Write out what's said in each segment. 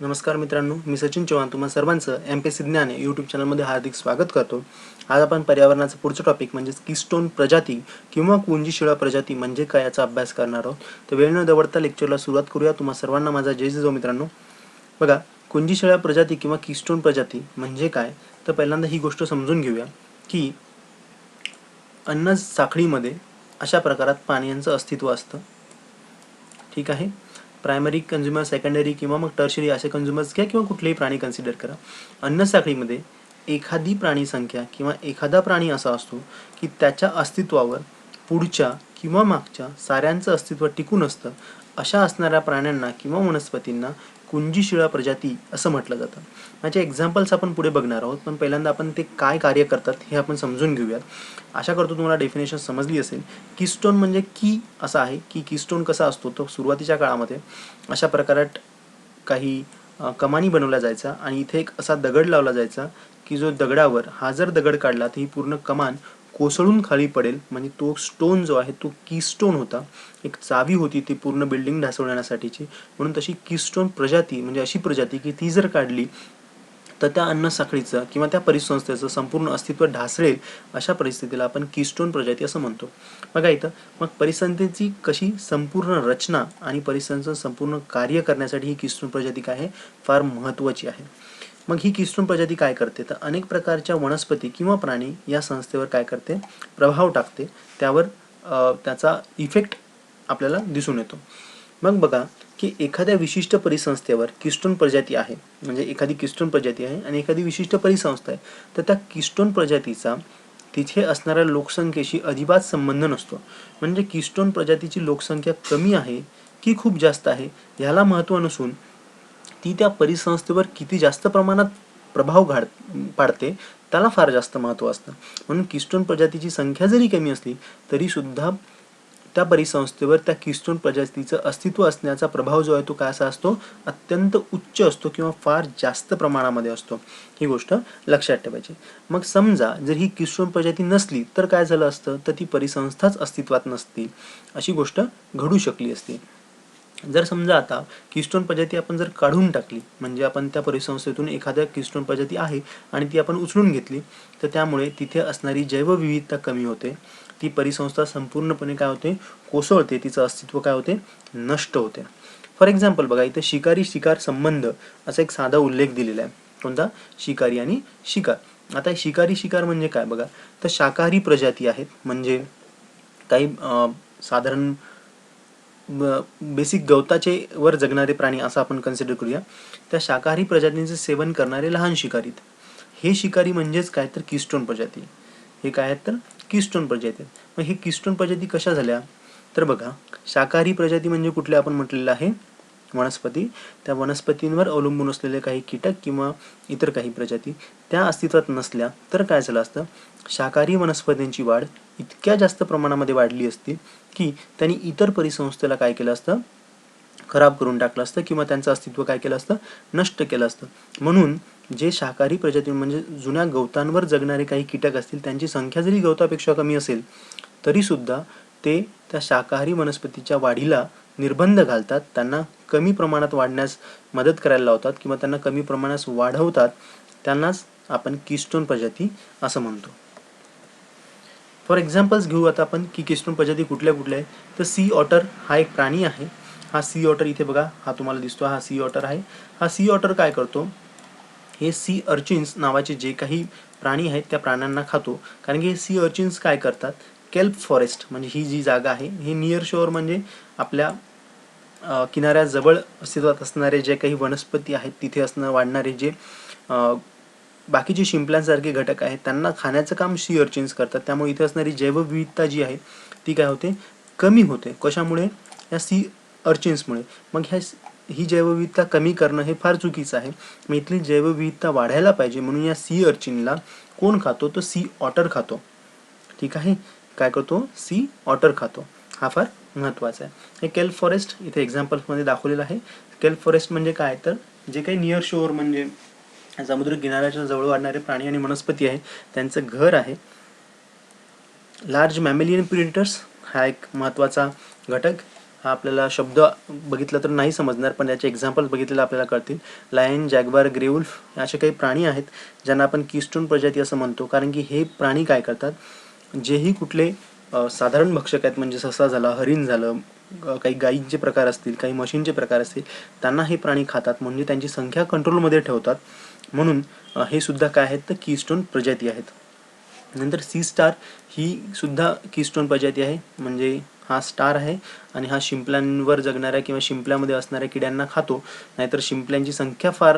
नमस्कार मित्रांनो, मी सचिन चव्हाण तुम्हा सर्वांचं एमपीएससी ज्ञान या यूट्यूब चॅनलमध्ये हार्दिक स्वागत करतो. आज आपण पर्यावरणाचं पुढचं टॉपिक म्हणजेच कीस्टोन प्रजाती किंवा कुंजीशिळा प्रजाती म्हणजे काय याचा अभ्यास करणार आहोत. तर वेळ न दवडता लेक्चरला सुरुवात करूया. तुम्हा सर्वांना माझा जय जिजाऊ मित्रांनो. बघा, कुंजीशिळा प्रजाती किंवा कीस्टोन प्रजाती म्हणजे काय, तर पहिल्यांदा ही गोष्ट समजून घेऊया की अन्न साखळीमध्ये अशा प्रकारात प्राण्यांचं अस्तित्व असतं. ठीक आहे. प्रायमरी कंझ्युमर, सेकंडरी किंवा मग टर्शरी असे कंझ्युमर्स घ्या किंवा कुठलेही प्राणी कन्सिडर करा. अन्न साखळीमध्ये एखादी प्राणी संख्या किंवा एखादा प्राणी असा असतो की त्याच्या अस्तित्वावर पुढच्या किंवा मागच्या साऱ्यांचं अस्तित्व टिकून असतं. अशा असणाऱ्या प्राण्यांना किंवा वनस्पतींना कुंजीशिळा प्रजाती असं म्हटलं जातं. याचे एक्झाम्पल्स आपण पुढे बघणार आहोत, पण पहिल्यांदा आपण ते काय कार्य करतात हे आपण समजून घेऊयात. आशा करतो तुम्हाला डेफिनेशन समजली असेल. कीस्टोन म्हणजे की असं आहे की कीस्टोन कसा असतो, तो सुरुवातीच्या काळामध्ये अशा प्रकारात काही कमानी बनवल्या जायचा आणि इथे एक असा दगड लावला जायचा की जो दगडावर हा जर दगड काढला तर ही पूर्ण कमान कोसळून खाली पडेल. म्हणजे तो स्टोन जो आहे तो कीस्टोन होता. एक चावी होती ती पूर्ण बिल्डिंग ढासळण्यासाठीची. म्हणून तशी कीस्टोन प्रजाती म्हणजे अशी प्रजाती की ती जर काढली तर त्या अन्न साखळीचं किंवा त्या परिसंस्थेचं संपूर्ण अस्तित्व ढासळेल. अशा परिस्थितीला आपण कीस्टोन प्रजाती असं म्हणतो. बघा इथं मग परिसंस्थेची कशी संपूर्ण रचना आणि परिसंस्थेचं संपूर्ण कार्य करण्यासाठी ही कीस्टोन प्रजाती काय आहे, फार महत्त्वाची आहे. मग ही कीस्टोन प्रजाती काय करते, तर अनेक प्रकारच्या वनस्पती किंवा प्राणी या संस्थेवर काय करते, प्रभाव टाकते. त्यावर त्याचा इफेक्ट आपल्याला दिसून येतो. मग बघा की एखाद्या विशिष्ट परिसंस्थेवर कीस्टोन प्रजाती आहे, म्हणजे एखादी कीस्टोन प्रजाती आहे आणि एखादी विशिष्ट परिसंस्था आहे, तर त्या कीस्टोन प्रजातीचा तिथे असणाऱ्या लोकसंख्येशी अजिबात संबंध नसतो. म्हणजे कीस्टोन प्रजातीची लोकसंख्या कमी आहे की खूप जास्त आहे ह्याला महत्त्व नसून ती त्या परिसंस्थेवर किती जास्त प्रमाणात प्रभाव पाडते त्याला फार जास्त महत्त्व असतं. म्हणून कीस्टोन प्रजातीची संख्या जरी कमी असली तरी सुद्धा त्या परिसंस्थेवर त्या कीस्टोन प्रजातीचं अस्तित्व असण्याचा प्रभाव जो आहे तो कसा असतो, अत्यंत उच्च असतो किंवा फार जास्त प्रमाणामध्ये असतो. ही गोष्ट लक्षात ठेवायची. मग समजा जर ही कीस्टोन प्रजाती नसली तर काय झालं असतं, तर ती परिसंस्थाच अस्तित्वात नसती, अशी गोष्ट घडू शकली असती. जर समजा आता कीस्टोन प्रजाती आपण जर काढून टाकली, म्हणजे आपण त्या परिसंस्थेतून एखाद्या कीस्टोन प्रजाती आहे आणि ती आपण उचलून घेतली, तर त्यामुळे तिथे असणारी जैवविविधता कमी होते. ती परिसंस्था संपूर्णपणे काय होते, कोसळते. तिचं अस्तित्व काय होते, नष्ट होते. फॉर एक्झाम्पल बघा इथे शिकारी शिकार संबंध असा एक साधा उल्लेख दिलेला आहे. कोणता, शिकारी आणि शिकार. आता शिकारी शिकार म्हणजे काय बघा, तर शाकाहारी प्रजाती आहेत, म्हणजे काही साधारण बेसिक गवताचे वर जगणारे प्राणी असं आपण कन्सिडर करूया. त्या शाकाहारी प्रजातींचे सेवन करणारे लहान शिकारी, हे शिकारी म्हणजेच काय, तर कीस्टोन प्रजाती. हे काय आहेत, तर कीस्टोन प्रजाती. मग हे कीस्टोन प्रजाती कशा झाल्या, तर बघा शाकाहारी प्रजाती म्हणजे कुठले आपण म्हटलेलं आहे, वनस्पती. त्या वनस्पतींवर अवलंबून असलेले काही कीटक किंवा इतर काही प्रजाती त्या अस्तित्वात नसल्या तर काय झालं असतं, शाकाहारी वनस्पतींची वाढ इतक्या जास्त प्रमाणामध्ये वाढली असती की त्यांनी इतर परिसंस्थेला काय केलं असतं, खराब करून टाकलं असतं किंवा त्यांचं अस्तित्व काय केलं असतं, नष्ट केलं असतं. म्हणून जे शाकाहारी प्रजाती म्हणजे जुन्या गवतांवर जगणारे काही कीटक असतील त्यांची संख्या जरी गवतापेक्षा कमी असेल तरी सुद्धा ते त्या शाकाहारी वनस्पतीच्या वाढीला निर्बंध घालतात, त्यांना कमी प्रमाणात वाढण्यास मदत करायला लावतात किंवा त्यांना कमी प्रमाणात वाढवतात. त्यांनाच आपण कीस्टोन प्रजाती असं म्हणतो. फॉर एक्झाम्पल्स घेऊ आता आपण की कीस्टोन प्रजाती कुठल्या कुठल्या आहे. तर सी ऑटर हा एक प्राणी आहे. हा सी ऑटर इथे बघा, हा तुम्हाला दिसतो, हा सी ऑटर आहे. हा सी ऑटर काय करतो, हे सी अर्चिन्स नावाचे जे काही प्राणी आहेत त्या प्राण्यांना खातो. कारण की हे सी अर्चिन्स काय करतात, केल्प फॉरेस्ट म्हणजे ही जी जागा आहे, हे नियर शोअर म्हणजे आपल्या किनाऱ्याजवळ अस्तित्वात असणारे जे काही वनस्पती आहेत तिथे वाढणारे जे बाकीचे शिंपल्यांसारखे घटक आहेत त्यांना खाण्याचं काम सी अर्चिन्स करतात. त्यामुळे इथे असणारी जैवविविधता जी आहे ती काय होते, कमी होते. कशामुळे, या सी अर्चिन्समुळे. मग ही जैवविविधता कमी करणं हे फार चुकीचं आहे. मग इथली जैवविविधता वाढायला पाहिजे म्हणून या सी अर्चिनला कोण खातो, तो सी ऑटर खातो. ठीक आहे, काय करतो, सी ऑटर खातो. हा फार महत्त्वाचा आहे. हे केल्प फॉरेस्ट इथे एक्झाम्पल्समध्ये दाखवलेलं आहे. केल्प फॉरेस्ट म्हणजे काय, तर जे काही नियर शोअर म्हणजे समुद्र किनाऱ्याच्या जवळ वाढणारे प्राणी आणि वनस्पती आहे त्यांचं घर आहे. लार्ज मॅमेलियन प्रिडेटर्स हा एक महत्त्वाचा घटक. हा आपल्याला शब्द बघितला तर नाही समजणार, पण याचे एक्झाम्पल बघितलेले आपल्याला कळतील. लायन, जॅग्वार, ग्रेवुल्फ असे काही प्राणी आहेत ज्यांना आपण कीस्टोन प्रजाती असं म्हणतो, कारण की हे प्राणी काय करतात, जेही कुठले साधारण भक्षक आहेत, म्हणजे ससा झाला, हरिण झालं, काही गायींचे प्रकार असतील, काही म्हशींचे प्रकार असतील, त्यांना हे प्राणी खातात, म्हणजे त्यांची संख्या कंट्रोलमध्ये ठेवतात. म्हणून हे सुद्धा काय आहेत तर कीस्टोन प्रजाती आहेत. नंतर सी स्टार ही सुद्धा कीस्टोन प्रजाती आहे, म्हणजे हा स्टार आहे आणि हा शिंपल्यांवर जगणाऱ्या किंवा शिंपल्यामध्ये असणाऱ्या किड्यांना खातो. नाहीतर शिंपल्यांची संख्या फार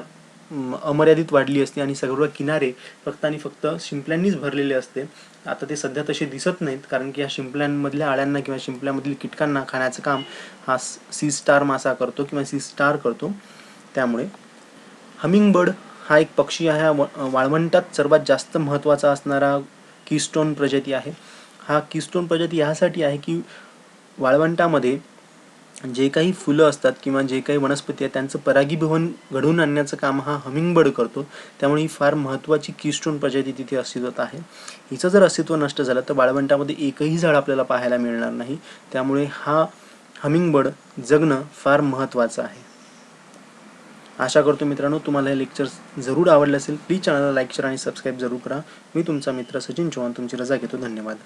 अमर्यादित वाढली असते आणि सर्व किनारे फक्त आणि फक्त शिंपल्यांनीच भरलेले असते. आता ते सध्या तसे दिसत नाहीत, कारण की ह्या शिंपल्यांमधल्या आळ्यांना किंवा शिंपल्यामधील कीटकांना खाण्याचं काम हा सी स्टार मासा करतो किंवा सी स्टार करतो. त्यामुळे हमिंगबर्ड हा एक पक्षी आहे, वाळवंटात सर्वात जास्त महत्त्वाचा असणारा कीस्टोन प्रजाती आहे. हा कीस्टोन प्रजाती ह्यासाठी आहे की वाळवंटामध्ये जे काही फुलं असतात किंवा जे काही वनस्पती आहेत त्यांचं परागीभवन घडवून आणण्याचं काम हा हमिंगबर्ड करतो. त्यामुळे ही फार महत्त्वाची कीस्टोन प्रजाती तिथे अस्तित्वात आहे. हिचं जर अस्तित्व नष्ट झालं तर वाळवंटामध्ये एकही झाड आपल्याला पाहायला मिळणार नाही. त्यामुळे हा हमिंगबर्ड जगणं फार महत्त्वाचं आहे. आशा करतो मित्रांनो तुम्हाला हे लेक्चर जरूर आवडले असेल. प्लीज चॅनलला लाईक, शेअर आणि सबस्क्राईब जरूर करा. मी तुमचा मित्र सचिन चव्हाण तुमची रजा घेतो. धन्यवाद.